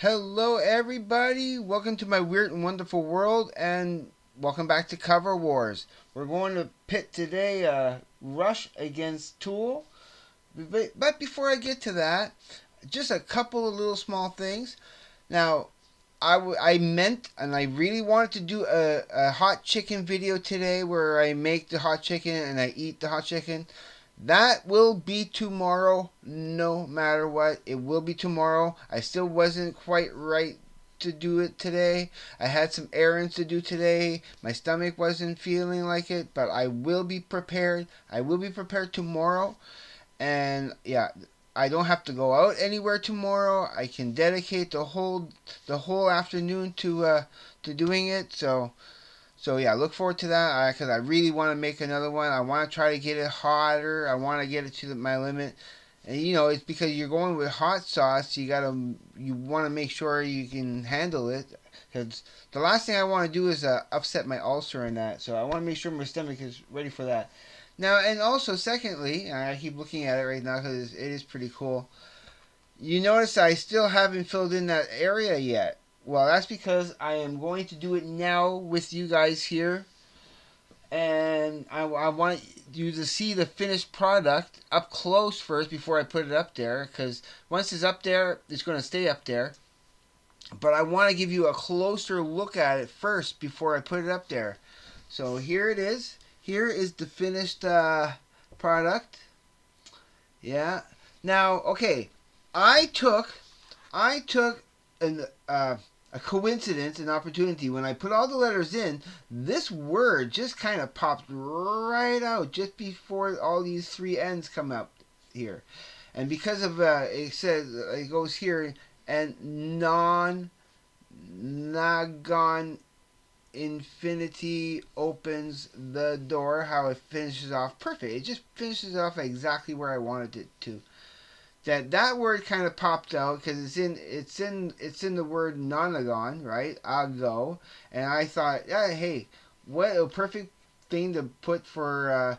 Hello, everybody. Welcome to my weird and wonderful world, and welcome back to Cover Wars. We're going to pit today Rush against Tool. But before I get to that, just a couple of little small things. Now, I meant and I really wanted to do a hot chicken video today where I make the hot chicken and I eat the hot chicken. That will be tomorrow, no matter what. It will be tomorrow. I still wasn't quite right to do it today. I had some errands to do today. My stomach wasn't feeling like it, but I will be prepared. I will be prepared tomorrow. And yeah, I don't have to go out anywhere tomorrow. I can dedicate the whole afternoon to doing it. So yeah, look forward to that because I really want to make another one. I want to try to get it hotter. I want to get it to my limit. And it's because you're going with hot sauce. You want to make sure you can handle it. Because the last thing I want to do is upset my ulcer in that. So I want to make sure my stomach is ready for that. Now, and also, secondly, and I keep looking at it right now because it is pretty cool. You notice I still haven't filled in that area yet. Well, that's because I am going to do it now with you guys here. And I want you to see the finished product up close first before I put it up there. Because once it's up there, it's going to stay up there. But I want to give you a closer look at it first before I put it up there. So here it is. Here is the finished product. Yeah. Now, okay. I took a coincidence, an opportunity. When I put all the letters in, this word just kind of popped right out just before all these three N's come out here. And because of it says it goes here and Nagon Infinity opens the door. How it finishes off perfect. It just finishes off exactly where I wanted it to. That word kind of popped out because it's in the word nonagon, right? Ago, and I thought, yeah, hey, what a perfect thing to put for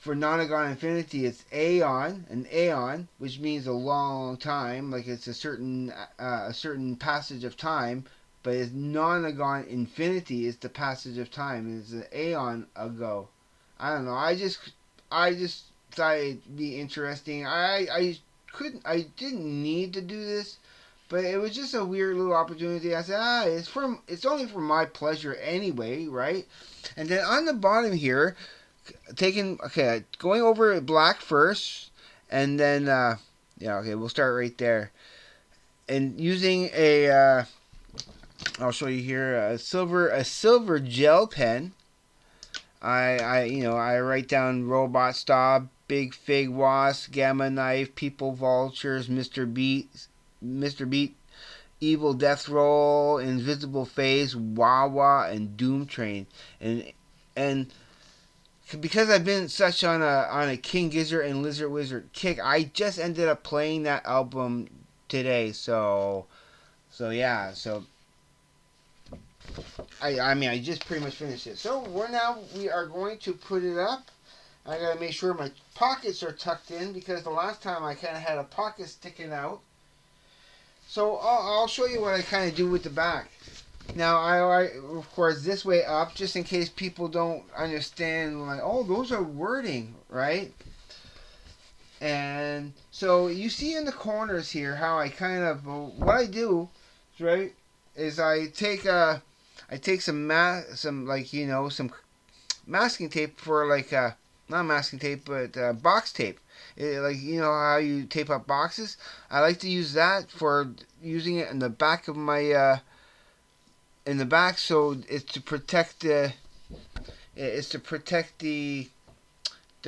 nonagon infinity. It's an aeon, which means a long time, like it's a certain passage of time. But it's nonagon infinity is the passage of time. It's an aeon ago. I don't know. I just thought it'd be interesting. I didn't need to do this, but it was just a weird little opportunity. I said, it's only for my pleasure anyway, right? And then on the bottom here, going over black first, and then we'll start right there, and using I'll show you here a silver gel pen. I write down robot stop, big fig wasp, gamma knife, people vultures, Mr. Beat, evil death roll, invisible phase, Wawa, and Doom Train, and because I've been such on a King Gizzard and Lizard Wizard kick, I just ended up playing that album today. So I just pretty much finished it. So we are going to put it up. I gotta make sure my pockets are tucked in because the last time I kind of had a pocket sticking out. So I'll show you what I kind of do with the back. Now I of course this way up just in case people don't understand, like, oh, those are wording, right? And so you see in the corners here how I kind of what I do, right, is I take some masking tape for not masking tape but box tape. Like, how you tape up boxes. I like to use that for using it in the back of my in the back, so it's to protect the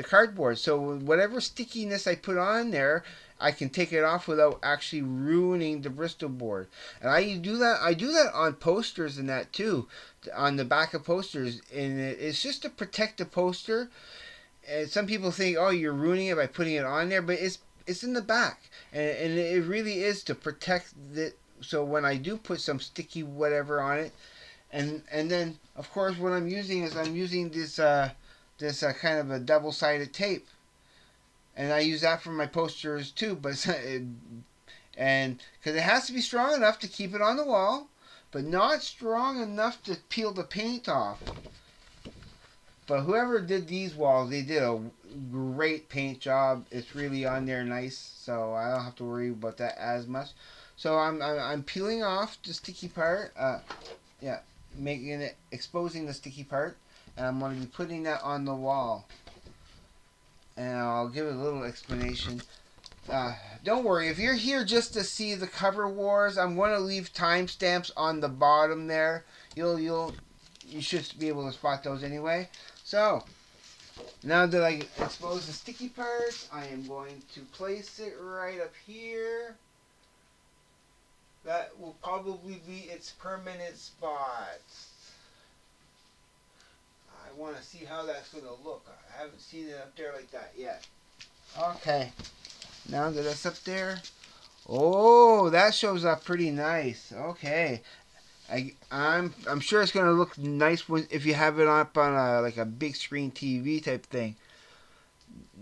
cardboard. So whatever stickiness I put on there, I can take it off without actually ruining the Bristol board. And I do that on posters and that too, on the back of posters, and it's just to protect the poster. And some people think, oh, you're ruining it by putting it on there, but it's in the back, and it really is to protect it. So when I do put some sticky whatever on it, and then of course what I'm using this kind of a double-sided tape, and I use that for my posters too. But and because it has to be strong enough to keep it on the wall, but not strong enough to peel the paint off. But whoever did these walls, they did a great paint job. It's really on there nice, so I don't have to worry about that as much. So I'm peeling off the sticky part. Yeah, making it, exposing the sticky part, and I'm going to be putting that on the wall. And I'll give it a little explanation. Don't worry, if you're here just to see the cover wars, I'm going to leave timestamps on the bottom there. You should be able to spot those anyway. So, now that I expose the sticky parts, I am going to place it right up here. That will probably be its permanent spot. I want to see how that's going to look. I haven't seen it up there like that yet. Okay, now that it's up there, oh, that shows up pretty nice. Okay. I'm sure it's gonna look nice if you have it up on a big screen TV type thing.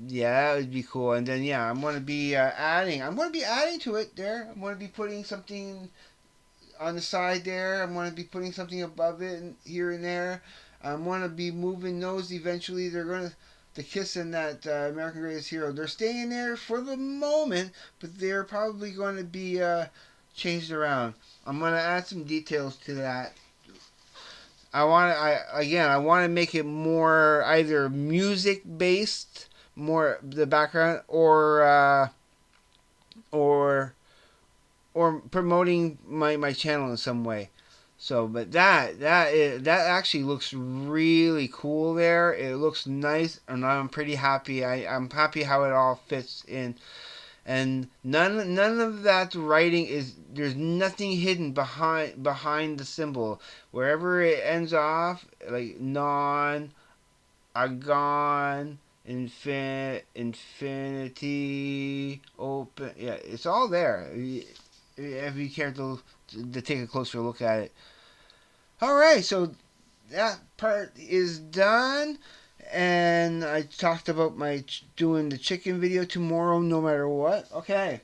Yeah, that would be cool. And then yeah, I'm gonna be adding to it there. I'm gonna be putting something on the side there. I'm gonna be putting something above it and here and there. I'm gonna be moving those eventually. The Kiss and that American Greatest Hero. They're staying there for the moment, but they're probably going to be changed around. I'm gonna add some details to that. I want to make it more either music based, more the background, or promoting my channel in some way. So, but that actually looks really cool there. It looks nice, and I'm pretty happy. I'm happy how it all fits in. And none of that writing there's nothing hidden behind the symbol. Wherever it ends off, like non, agon, infinity, open, yeah, it's all there. If you care to take a closer look at it. Alright, so that part is done. And I talked about my doing the chicken video tomorrow no matter what. Okay.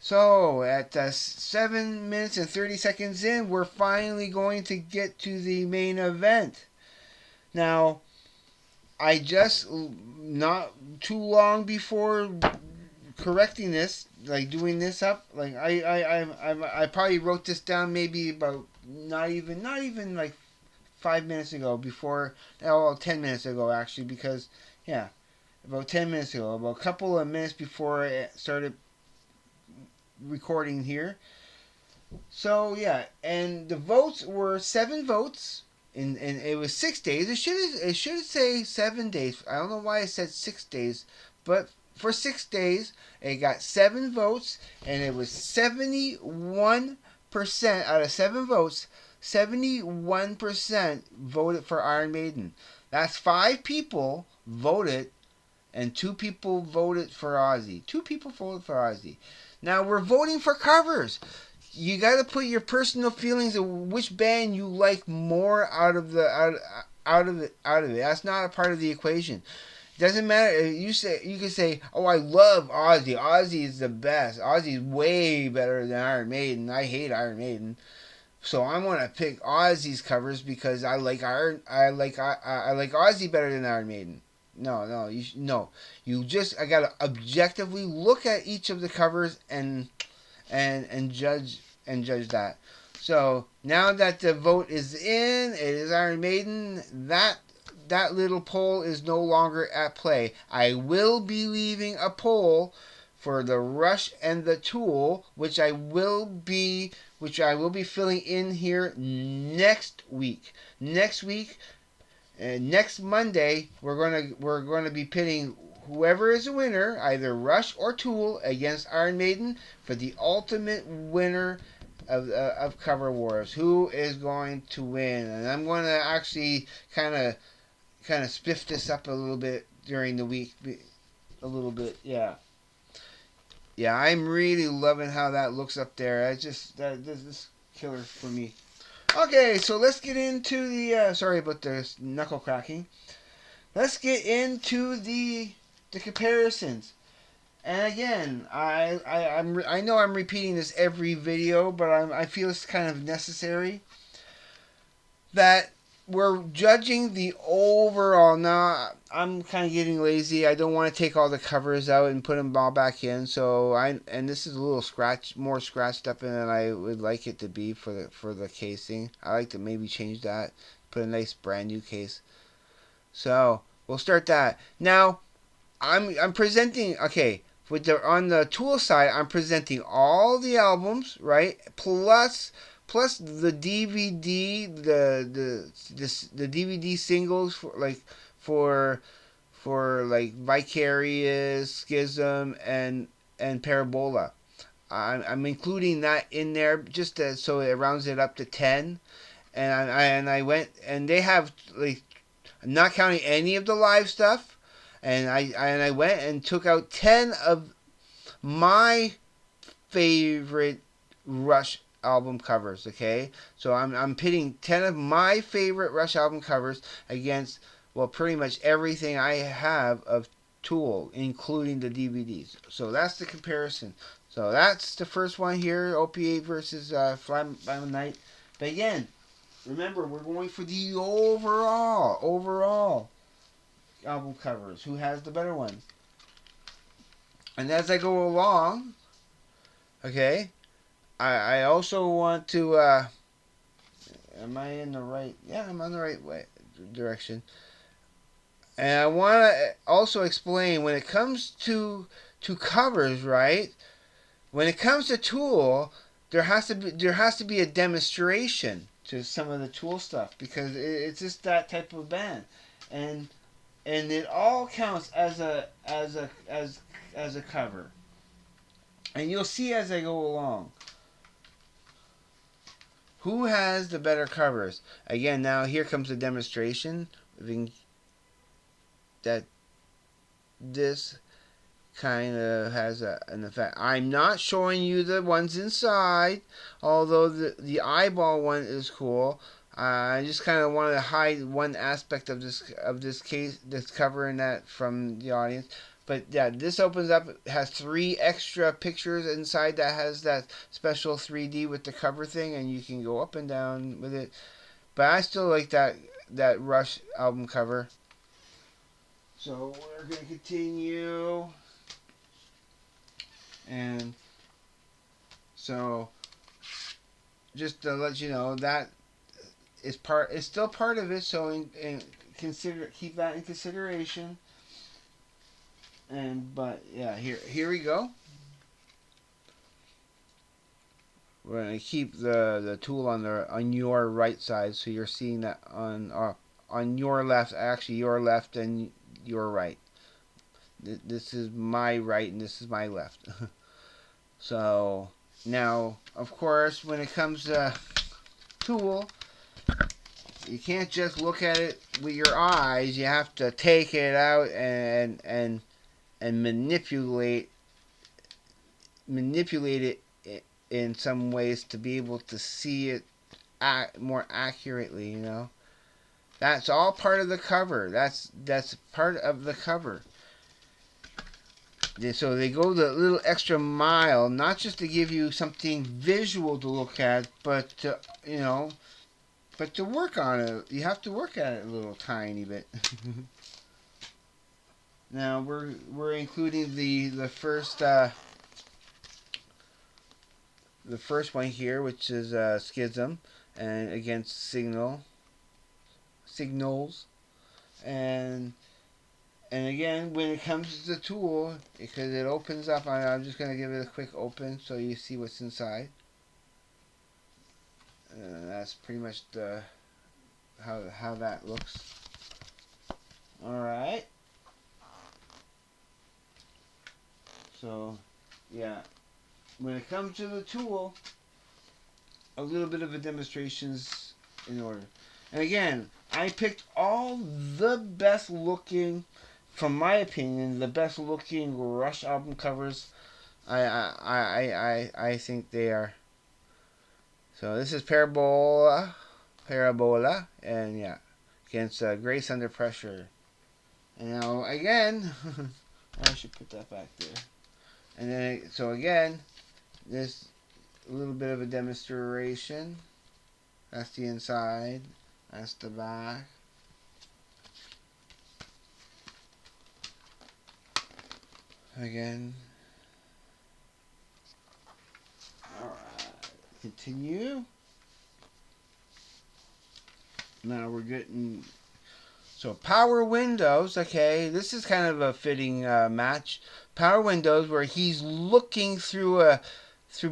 So at 7 minutes and 30 seconds in, we're finally going to get to the main event. Now, I just, not too long before correcting this, like doing this up, like I probably wrote this down maybe about not even like 5 minutes ago, 10 minutes ago actually, because yeah, about 10 minutes ago, about a couple of minutes before I started recording here. So yeah, and the votes were 7 votes, and it was 6 days. It should say 7 days. I don't know why it said 6 days, but for 6 days it got 7 votes, and it was 71% out of 7 votes. 71% voted for Iron Maiden. That's 5 people voted, and 2 people voted for Ozzy. 2 people voted for Ozzy. Now we're voting for covers. You got to put your personal feelings of which band you like more out of it. That's not a part of the equation. It doesn't matter. You can say, "Oh, I love Ozzy. Ozzy is the best. Ozzy is way better than Iron Maiden. I hate Iron Maiden." So I'm gonna pick Ozzy's covers because I like Ozzy better than Iron Maiden. No. I gotta objectively look at each of the covers and judge that. So now that the vote is in, it is Iron Maiden. That little poll is no longer at play. I will be leaving a poll for the Rush and the Tool, which I will be filling in here next week. Next Monday, we're gonna be pitting whoever is the winner, either Rush or Tool, against Iron Maiden for the ultimate winner of Cover Wars. Who is going to win? And I'm going to actually kind of spiff this up a little bit during the week, a little bit, yeah. Yeah, I'm really loving how that looks up there. This is killer for me. Okay, so let's get into the sorry about the knuckle cracking. Let's get into the comparisons. And again, I know I'm repeating this every video, but I feel it's kind of necessary that we're judging the overall. Now, I'm kind of getting lazy. I don't want to take all the covers out and put them all back in. So and this is a little more scratched up than I would like it to be for the casing. I like to maybe change that, put a nice brand new case. So we'll start that now. I'm presenting, okay, with the on the tool side. I'm presenting all the albums, right, plus the DVD, the DVD singles for like Vicarious, Schism, and Parabola. I'm including that in there just so it rounds it up to 10. And I went, and they have, like, not counting any of the live stuff. And I went and took out 10 of my favorite Rush album covers. Okay, so I'm pitting 10 of my favorite Rush album covers against, well, pretty much everything I have of Tool, including the DVDs. So that's the comparison. So that's the first one here, OP8 versus Fly by Night. But again, remember, we're going for the overall album covers. Who has the better ones? And as I go along, okay, I also want to. Am I in the right? Yeah, I'm on the right direction. And I want to also explain when it comes to covers, right? When it comes to Tool, there has to be a demonstration to some of the Tool stuff because it's just that type of band, and it all counts as a cover. And you'll see as I go along who has the better covers. Again, now here comes the demonstration. That this kind of has an effect. I'm not showing you the ones inside, although the eyeball one is cool. I just kind of wanted to hide one aspect of this case, this cover, and that from the audience. But yeah, this opens up. It has 3 extra pictures inside that has that special 3D with the cover thing, and you can go up and down with it. But I still like that Rush album cover. So we're gonna continue, and so just to let you know that it's still part of it. So keep that in consideration. But yeah, here we go. We're gonna keep the Tool on your right side, so you're seeing that on your left, actually your left and your right. This is my right and this is my left. So now, of course, when it comes to Tool, you can't just look at it with your eyes. You have to take it out and manipulate it in some ways to be able to see it more accurately. That's all part of the cover. That's part of the cover. So they go the little extra mile, not just to give you something visual to look at, but to work on it. You have to work at it a little tiny bit. Now we're including the first one here, which is Schism, and against Signals, and again, when it comes to the Tool, because it opens up, I'm just going to give it a quick open so you see what's inside. That's pretty much how that looks. Alright. So, yeah. When it comes to the Tool, a little bit of a demonstration's in order. And again, I picked all the best looking, from my opinion, the best looking Rush album covers. I think they are. So this is Parabola, and yeah, against Grace Under Pressure. And now again, I should put that back there. And then, so again, this a little bit of a demonstration. That's the inside. That's the back. Again. Alright. Continue. Now we're getting... So power windows, okay, this is kind of a fitting match. Power windows where he's looking through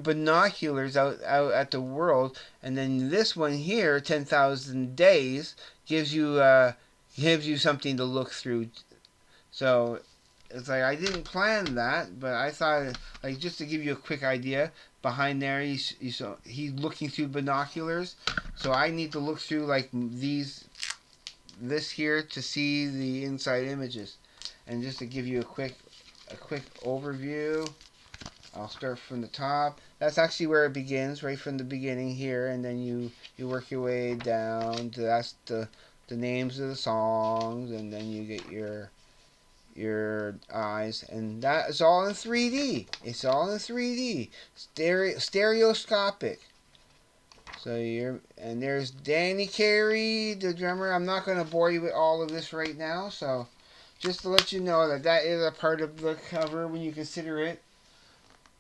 binoculars out at the world, and then this one here, 10,000 days, gives you something to look through. So it's like I didn't plan that, but I thought, like, just to give you a quick idea, behind there he's looking through binoculars. So I need to look through like this here to see the inside images. And just to give you a quick overview, I'll start from the top. That's actually where it begins, right from the beginning here, and then you work your way down to that's the names of the songs, and then you get your eyes, and that is all in 3D. It's all in 3D, stereoscopic. So and there's Danny Carey, the drummer. I'm not going to bore you with all of this right now, so just to let you know that is a part of the cover when you consider it.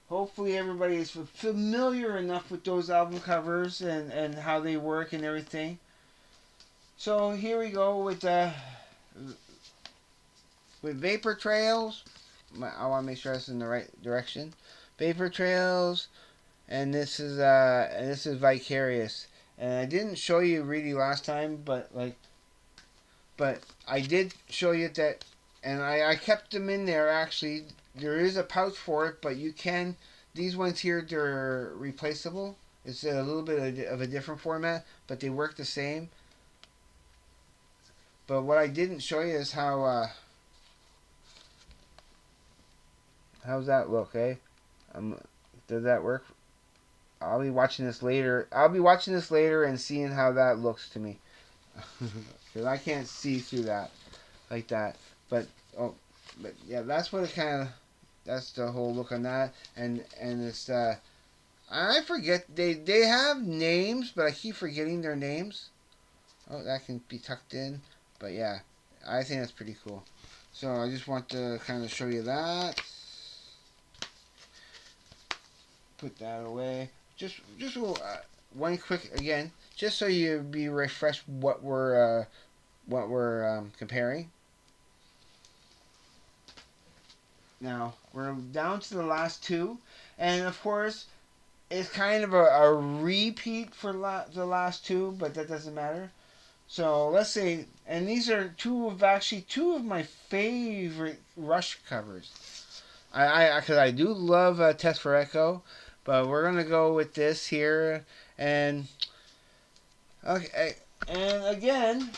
Hopefully everybody is familiar enough with those album covers and how they work and everything. So here we go with Vapor Trails. I want to make sure that's in the right direction. Vapor Trails, and this is Vicarious. And I didn't show you really last time, but I did show you that, and I kept them in there actually. There is a pouch for it, but you can. These ones here, they're replaceable. It's a little bit of a different format, but they work the same. But what I didn't show you is how's that look, eh? Does that work? I'll be watching this later. And seeing how that looks to me, because I can't see through that like that. But yeah, that's what it kind of. That's the whole look on that, and it's I forget they have names, but I keep forgetting their names. Oh, that can be tucked in, but yeah, I think that's pretty cool. So I just want to kind of show you that. Put that away. Just one quick again, just so you be refreshed what we're comparing. Now we're down to the last two, and of course it's kind of a repeat for the last two, but that doesn't matter. So let's say, and these are two of my favorite Rush covers. Because I do love Test for Echo, but we're gonna go with this here, and okay, and again,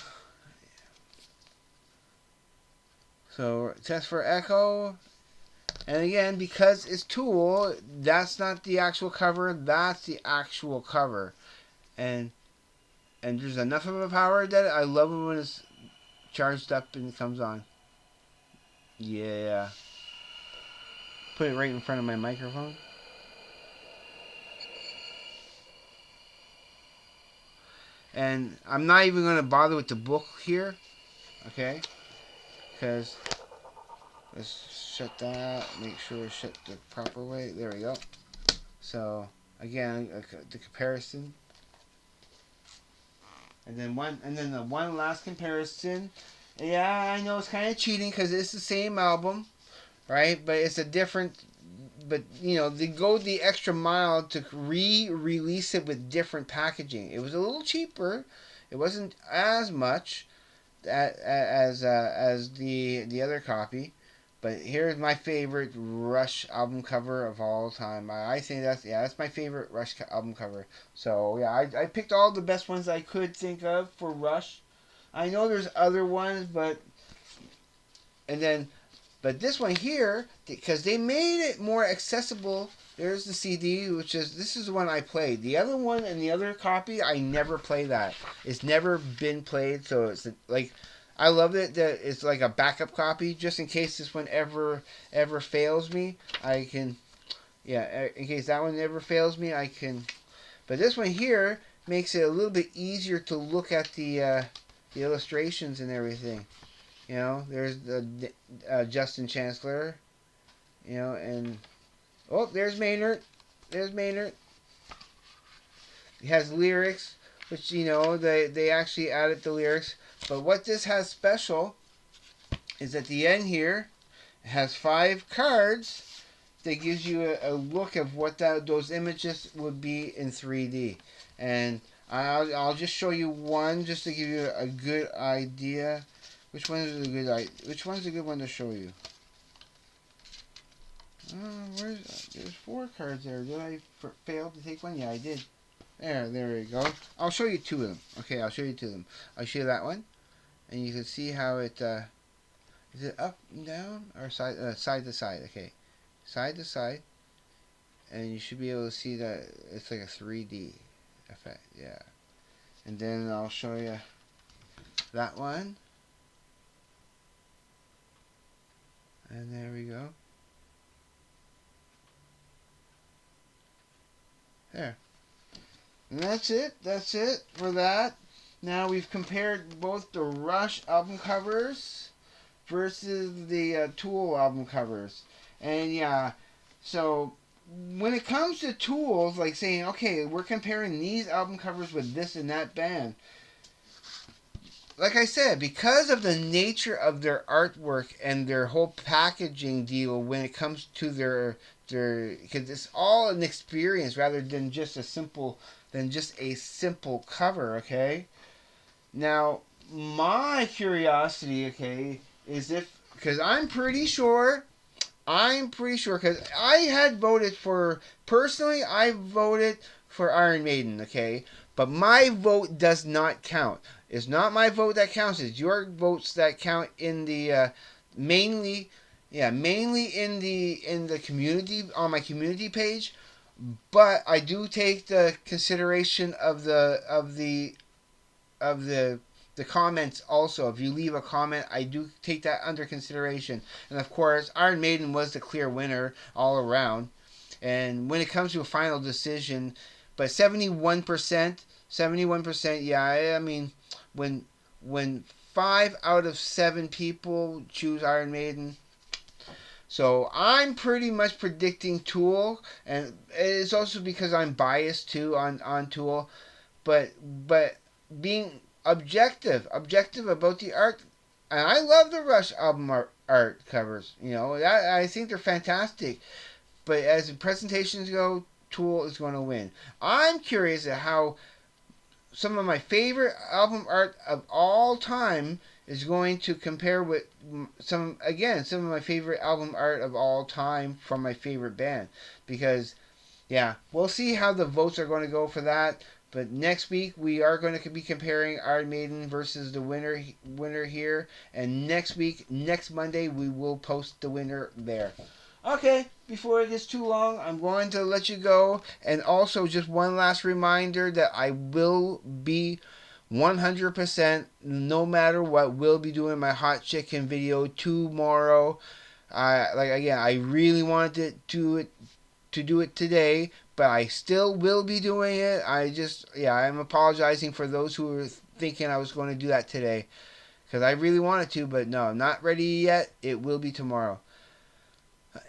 so Test for Echo. And again, because it's Tool, that's not the actual cover. That's the actual cover, and there's enough of a power that I love it when it's charged up and it comes on. Yeah, put it right in front of my microphone. And I'm not even going to bother with the book here, okay? Because let's shut that. Make sure it's shut the proper way. There we go. So again, the comparison, and then the one last comparison. Yeah, I know it's kind of cheating because it's the same album, right? But it's a different. But they go the extra mile to re-release it with different packaging. It was a little cheaper. It wasn't as much as the other copy. But here's my favorite Rush album cover of all time. I think that's my favorite Rush album cover. So yeah, I picked all the best ones I could think of for Rush. I know there's other ones, but this one here, because they made it more accessible. There's the CD, this is the one I played. The other one and the other copy, I never play that. It's never been played, so it's like I love it that it's like a backup copy, just in case this one ever fails me. I can, yeah, in case that one ever fails me, I can. But this one here makes it a little bit easier to look at the illustrations and everything. You know, there's the Justin Chancellor. You know, and oh, there's Maynard. There's Maynard. It has lyrics, which you know they actually added the lyrics. But what this has special is at the end here, it has 5 cards that gives you a look of what those images would be in 3D. And I'll just show you one just to give you a good idea. Which one is a good? Which one's a good one to show you? There's 4 cards there. Did I fail to take one? Yeah, I did. There we go. I'll show you 2 of them. Okay, I'll show you 2 of them. I'll show you that one, and you can see how it is it up and down or side to side. Okay, side to side, and you should be able to see that it's like a 3D effect. Yeah, and then I'll show you that one, and there we go. There. And that's it. That's it for that. Now we've compared both the Rush album covers versus the Tool album covers. And yeah, so when it comes to Tools, like saying, okay, we're comparing these album covers with this and that band. Like I said, because of the nature of their artwork and their whole packaging deal when it comes to their because it's all an experience rather than just a simple cover, okay? Now, my curiosity, okay, is because I'm pretty sure, because I had voted personally, I voted for Iron Maiden, okay? But my vote does not count. It's not my vote that counts, it's your votes that count in the, mainly in the community, on my community page. But I do take the consideration of the comments also. If you leave a comment, I do take that under consideration. And of course, Iron Maiden was the clear winner all around. And when it comes to a final decision, but 71%, yeah, I mean, when 5 out of 7 people choose Iron Maiden. So I'm pretty much predicting Tool, and it's also because I'm biased too on Tool, but being objective about the art, and I love the Rush album art covers. You know, I think they're fantastic, but as the presentations go, Tool is going to win. I'm curious at how some of my favorite album art of all time is going to compare with some of my favorite album art of all time from my favorite band. Because, yeah, we'll see how the votes are going to go for that. But next week we are going to be comparing Iron Maiden versus the winner here. And next Monday, we will post the winner there. Okay, before it gets too long, I'm going to let you go. And also, just one last reminder that I will be 100%, no matter what, will be doing my hot chicken video tomorrow. I really wanted to do it today, but I still will be doing it. I'm apologizing for those who were thinking I was going to do that today, because I really wanted to, but no, I'm not ready yet. It will be tomorrow.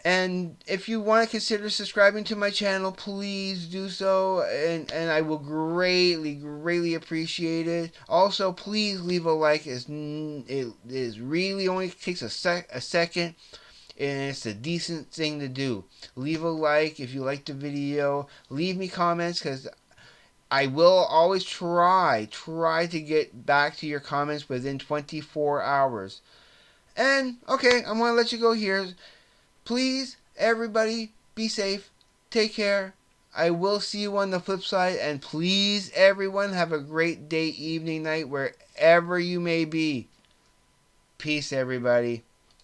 And if you want to consider subscribing to my channel, please do so, and I will greatly appreciate it. Also, please leave a like. It really only takes a second, and it's a decent thing to do. Leave a like if you like the video. Leave me comments, because I will always try to get back to your comments within 24 hours. And, okay, I'm going to let you go here. Please, everybody, be safe. Take care. I will see you on the flip side. And please, everyone, have a great day, evening, night, wherever you may be. Peace, everybody.